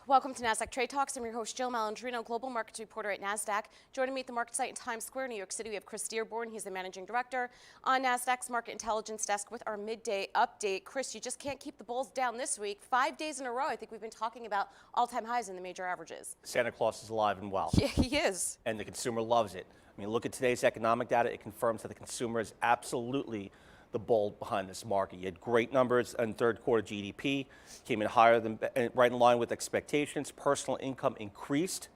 Welcome to Nasdaq Trade Talks. I'm your host, Jill Malandrino, Global Markets Reporter at Nasdaq. Joining me at the market site in Times Square, New York City, we have Chris Dearborn. He's the Managing Director on Nasdaq's Market Intelligence Desk with our midday update. Chris, you just can't keep the bulls down this week. 5 days in a row, I think we've been talking about all-time highs in the major averages. Santa Claus is alive and well. Yeah, he is. And the consumer loves it. I mean, look at today's economic data. It confirms that the consumer is absolutely the bull behind this market. You had great numbers in third quarter GDP, came in higher than, right in line with expectations. Personal income increased.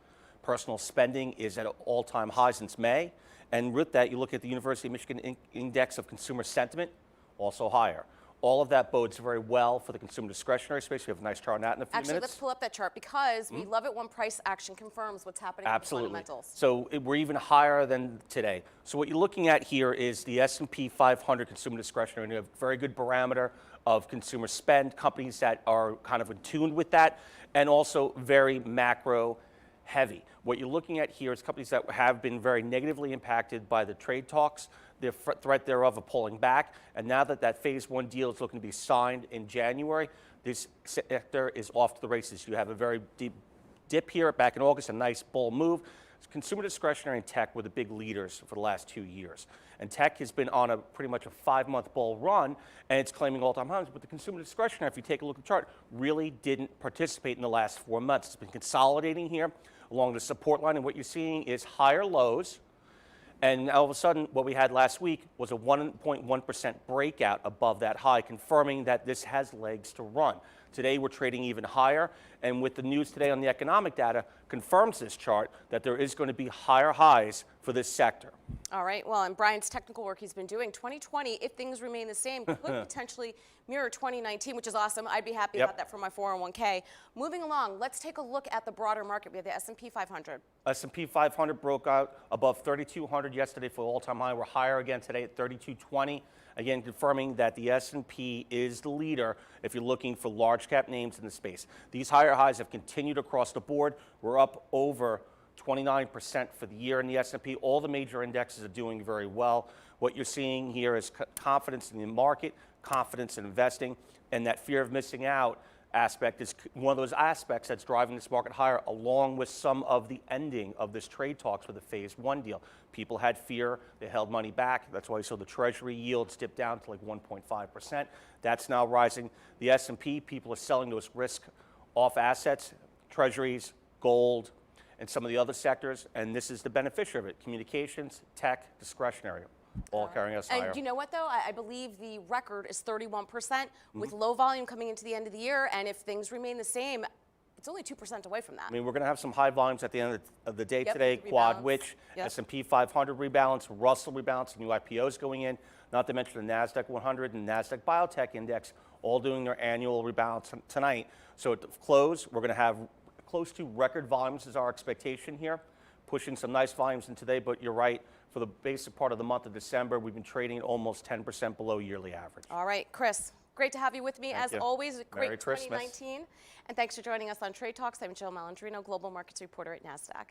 Personal spending is at an all-time high since May. And with that, you look at the University of Michigan Index of Consumer Sentiment, also higher. All of that bodes very well for the consumer discretionary space. We have a nice chart on that in a few minutes. Actually, let's pull up that chart because we love it when price action confirms what's happening with the fundamentals. So we're even higher than today. So what you're looking at here is the S&P 500 consumer discretionary, and you have a very good parameter of consumer spend, companies that are kind of in tune with that, and also very macro heavy. What you're looking at here is companies that have been very negatively impacted by the trade talks, the threat thereof of pulling back, and now that that phase one deal is looking to be signed in January, this sector is off to the races. You have a very deep dip here back in August, a nice bull move. Consumer discretionary and tech were the big leaders for the last 2 years. And tech has been on a pretty much a 5-month bull run, and it's claiming all-time highs. But the consumer discretionary, if you take a look at the chart, really didn't participate in the last 4 months. It's been consolidating here along the support line, and what you're seeing is higher lows. And all of a sudden, what we had last week was a 1.1% breakout above that high, confirming that this has legs to run. Today, we're trading even higher, and with the news today on the economic data, confirms this chart that there is going to be higher highs for this sector. All right, well, and Brian's technical work he's been doing, 2020, if things remain the same, could potentially mirror 2019, which is awesome. I'd be happy about that for my 401k. Moving along, let's take a look at the broader market. We have the S&P 500. S&P 500 broke out above 3,200 yesterday for all-time high. We're higher again today at 3,220. Again, confirming that the S&P is the leader if you're looking for large cap names in the space. These higher highs have continued across the board. We're up over 29% for the year in the S&P. All the major indexes are doing very well. What you're seeing here is confidence in the market, confidence in investing, and that fear of missing out aspect is one of those aspects that's driving this market higher, along with some of the ending of this trade talks with the phase one deal. People had fear, they held money back. That's why you saw the Treasury yields dip down to like 1.5%. That's now rising. The S&P, people are selling those risk-off assets, Treasuries, gold, and some of the other sectors, and this is the beneficiary of it. Communications, tech, discretionary, all carrying us higher. And you know what, though? I believe the record is 31% with low volume coming into the end of the year, and if things remain the same, it's only 2% away from that. I mean, we're going to have some high volumes at the end of the day today. Quad Witch, S&P 500 rebalance, Russell rebalance, new IPOs going in, not to mention the Nasdaq 100 and Nasdaq Biotech Index, all doing their annual rebalance tonight. So at the close, we're going to have close to record volumes is our expectation here, pushing some nice volumes in today, but you're right, for the basic part of the month of December, we've been trading almost 10% below yearly average. All right, Chris, great to have you with me. As always, great 2019. And thanks for joining us on Trade Talks. I'm Jill Malandrino, Global Markets Reporter at Nasdaq.